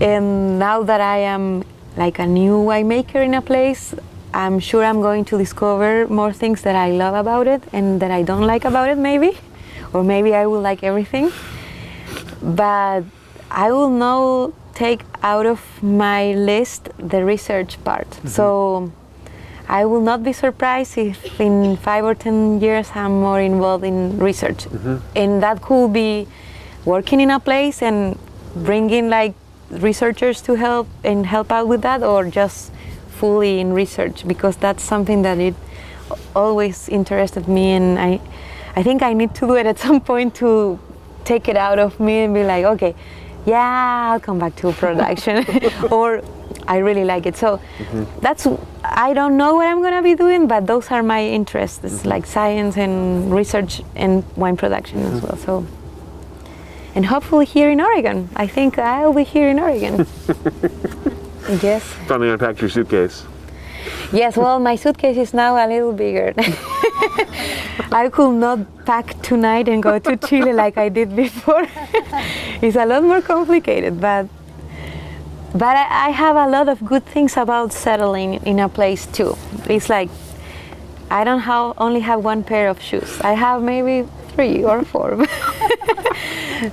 And now that I am like a new winemaker in a place, I'm sure I'm going to discover more things that I love about it and that I don't like about it maybe, or maybe I will like everything. But I will now take out of my list the research part. So I will not be surprised if in 5 or 10 years I'm more involved in research. And that could be working in a place and bringing like researchers to help out with that, or just fully in research, because that's something that it always interested me, and I think I need to do it at some point to take it out of me and be like, okay, yeah, I'll come back to production, or I really like it. So that's I don't know what I'm gonna be doing, but those are my interests. It's like science and research and wine production as well. So, and hopefully here in Oregon. I think I'll be here in Oregon. Yes. Finally unpacked your suitcase. Yes, well, my suitcase is now a little bigger. I could not pack tonight and go to Chile like I did before. It's a lot more complicated, but I have a lot of good things about settling in a place too. It's like I don't only have one pair of shoes. I have maybe 3 or 4.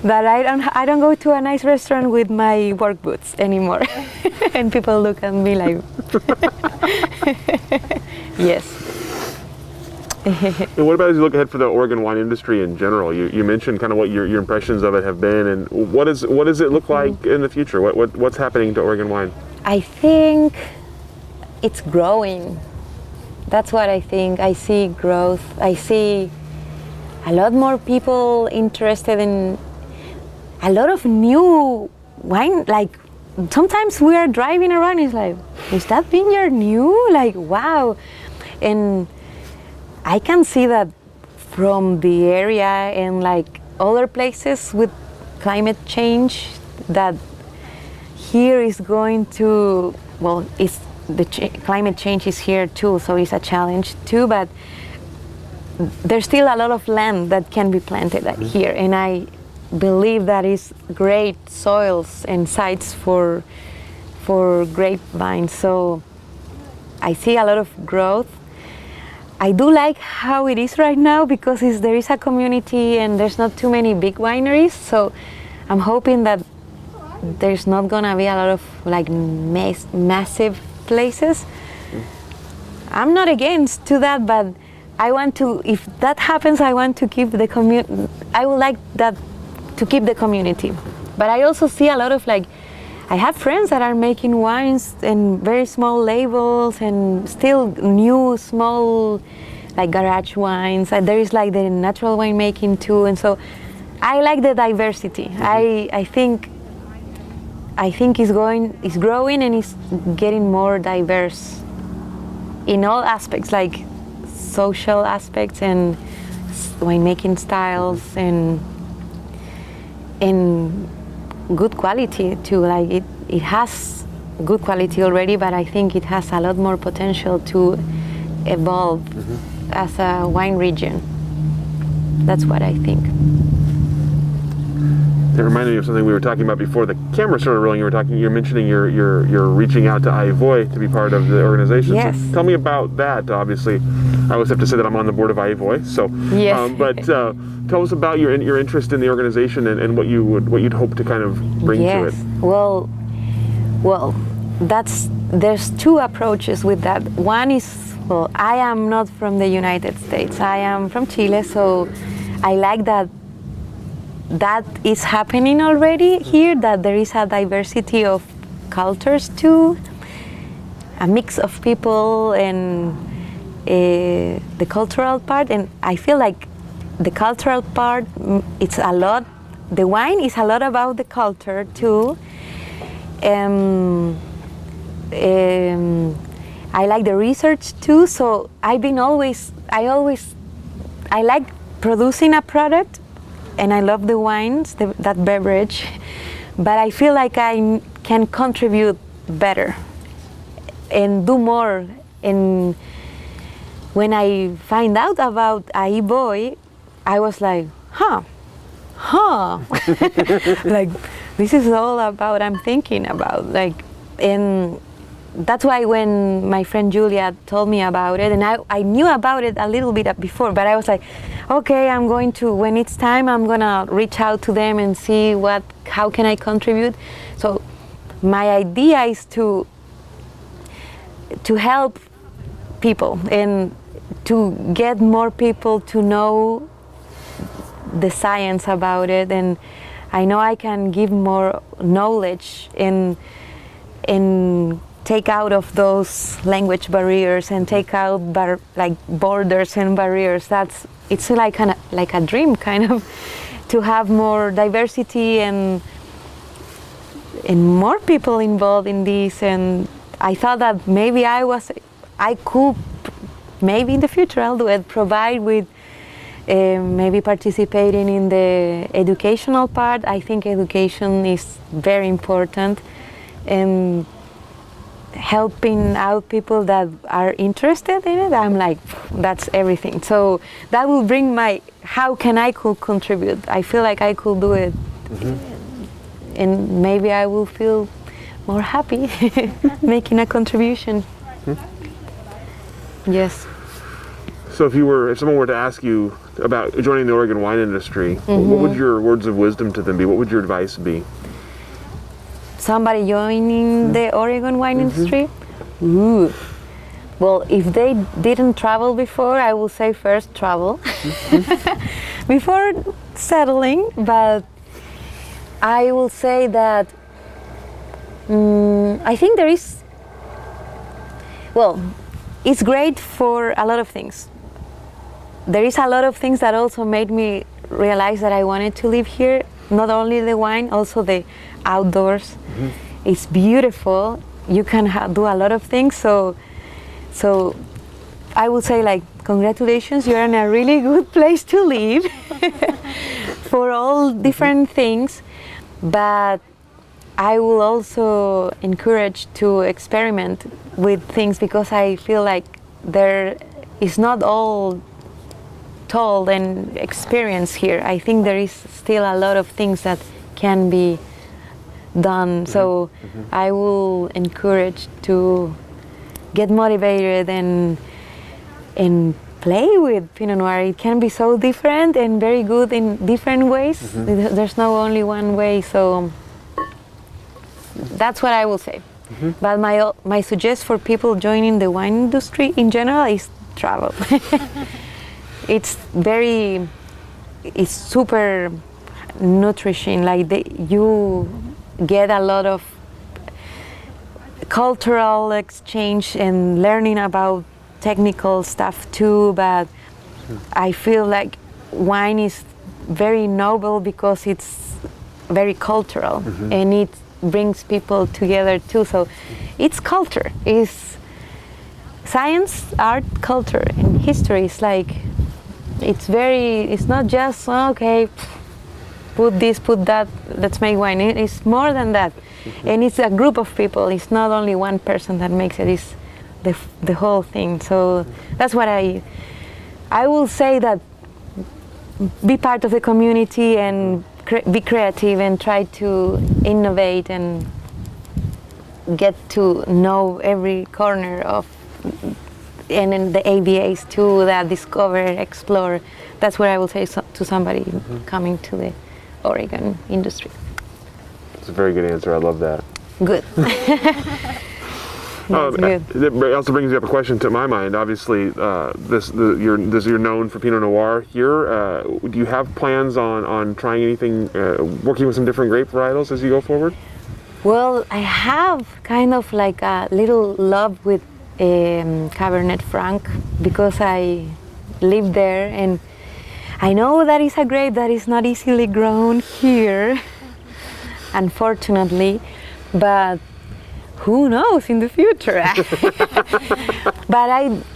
That I don't go to a nice restaurant with my work boots anymore. And people look at me like yes. And what about as you look ahead for the Oregon wine industry in general? You mentioned kind of what your impressions of it have been, and what does it look like in the future? What's happening to Oregon wine? I think it's growing. That's what I think. I see growth. I see a lot more people interested in a lot of new wine. Like sometimes we are driving around, it's like, is that vineyard new? Like, wow. And I can see that from the area and like other places with climate change, that here is going to, well, climate change is here too, so it's a challenge too, but there's still a lot of land that can be planted here, and I believe that is great soils and sites for grapevines. So I see a lot of growth. I do like how it is right now because there is a community and there's not too many big wineries. So I'm hoping that there's not gonna be a lot of like massive places. I'm not against to that, but I want to, if that happens, I want to keep the community. I would like that to keep the community. But I also see a lot of like, I have friends that are making wines in very small labels and still new small like garage wines. And there is like the natural winemaking too. And so I like the diversity. I think it's growing and it's getting more diverse in all aspects, like social aspects and winemaking styles and good quality too. Like it has good quality already, but I think it has a lot more potential to evolve as a wine region. That's what I think. It reminded me of something we were talking about before the camera started rolling. You're mentioning you're reaching out to IVOY to be part of the organization. Yes. So tell me about that. Obviously, I always have to say that I'm on the board of IVOY. So, yes. But tell us about your interest in the organization and what you'd hope to kind of bring to it. Well, there's two approaches with that. One is, well, I am not from the United States. I am from Chile, so I like that is happening already here, that there is a diversity of cultures too, a mix of people, and the cultural part. And I feel like the cultural part, it's a lot, the wine is a lot about the culture too. I like the research too, so I like producing a product, and I love the wines, that beverage, but I feel like I can contribute better and do more. And when I find out about IVOY, I was like, like this is all about I'm thinking about, like, and that's why when my friend Julia told me about it, and I knew about it a little bit before, but I was like, okay, when it's time, I'm gonna reach out to them and see how can I contribute. So my idea is to help people and to get more people to know the science about it, and I know I can give more knowledge and take out of those language barriers and take out like borders and barriers. It's like a dream kind of, to have more diversity and more people involved in this. And I thought that maybe I was I could, maybe in the future I'll do it, provide with maybe participating in the educational part. I think education is very important, and helping out people that are interested in it, I'm like, that's everything. So that will bring how can I could contribute? I feel like I could do it, and maybe I will feel more happy making a contribution. Yes. So if someone were to ask you about joining the Oregon wine industry, what would your words of wisdom to them be? What would your advice be? Somebody joining the Oregon wine industry? Ooh. Well, if they didn't travel before, I will say first travel before settling. But I will say that I think it's great for a lot of things. There is a lot of things that also made me realize that I wanted to live here. Not only the wine, also the outdoors. It's beautiful. You can do a lot of things. So I would say, like, congratulations, you're in a really good place to live for all different things. But I will also encourage to experiment with things, because I feel like there is not all told and experienced here. I think there is still a lot of things that can be done. So I will encourage to get motivated and play with Pinot Noir. It can be so different and very good in different ways. There's no only one way. So that's what I will say. But my suggestion for people joining the wine industry in general is travel. It's super nutrition. Like you get a lot of cultural exchange and learning about technical stuff too. But I feel like wine is very noble because it's very cultural, and it brings people together too. So it's culture, it's science, art, culture, and history. It's like it's not just okay, put this, put that, let's make wine. It's more than that. And it's a group of people. It's not only one person that makes it, it's the whole thing. So that's what I will say, that be part of the community and be creative and try to innovate and get to know every corner of, and in the ABAs too, that discover, explore. That's what I will say to somebody coming to the Oregon industry. It's a very good answer. I love that. Good. Good. It also brings up a question to my mind. Obviously, you're known for Pinot Noir here. Do you have plans on trying anything, working with some different grape varietals as you go forward? Well, I have kind of like a little love with Cabernet Franc, because I live there, and I know that is a grape that is not easily grown here, unfortunately, but who knows in the future. But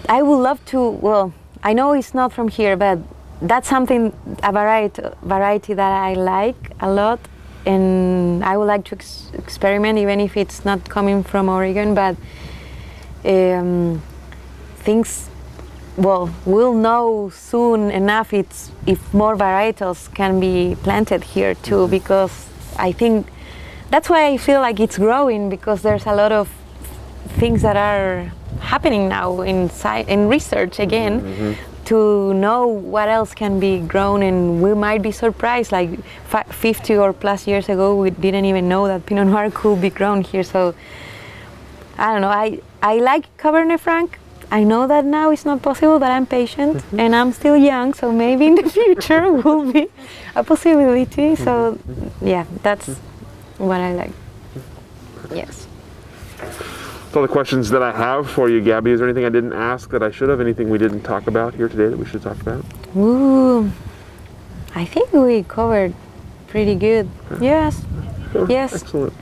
I would love to, well, I know it's not from here, but that's something, a variety that I like a lot, and I would like to experiment, even if it's not coming from Oregon. But things, well, we'll know soon enough if more varietals can be planted here too, because I think that's why I feel like it's growing, because there's a lot of things that are happening now in research again, to know what else can be grown, and we might be surprised. Like 50 or plus years ago, we didn't even know that Pinot Noir could be grown here. So I don't know, I like Cabernet Franc. I know that now it's not possible, but I'm patient and I'm still young, so maybe in the future will be a possibility. So yeah, that's what I like. Yes. That's all the questions that I have for you, Gabi. Is there anything I didn't ask that I should have? Anything we didn't talk about here today that we should talk about? Ooh, I think we covered pretty good. Yes. Yes. Excellent.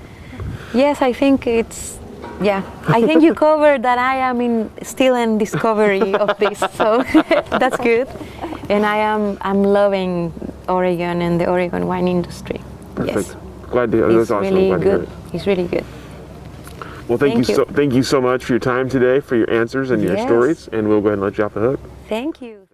Yes, I think it's yeah, I think you covered that I am still in discovery of this, so that's good. And I'm loving Oregon and the Oregon wine industry. Perfect. Yes. Glad to hear. That's awesome. Really Glad to hear good. it. It's really good. Well, thank you so much for your time today, for your answers and your Yes. stories, and we'll go ahead and let you off the hook. Thank you.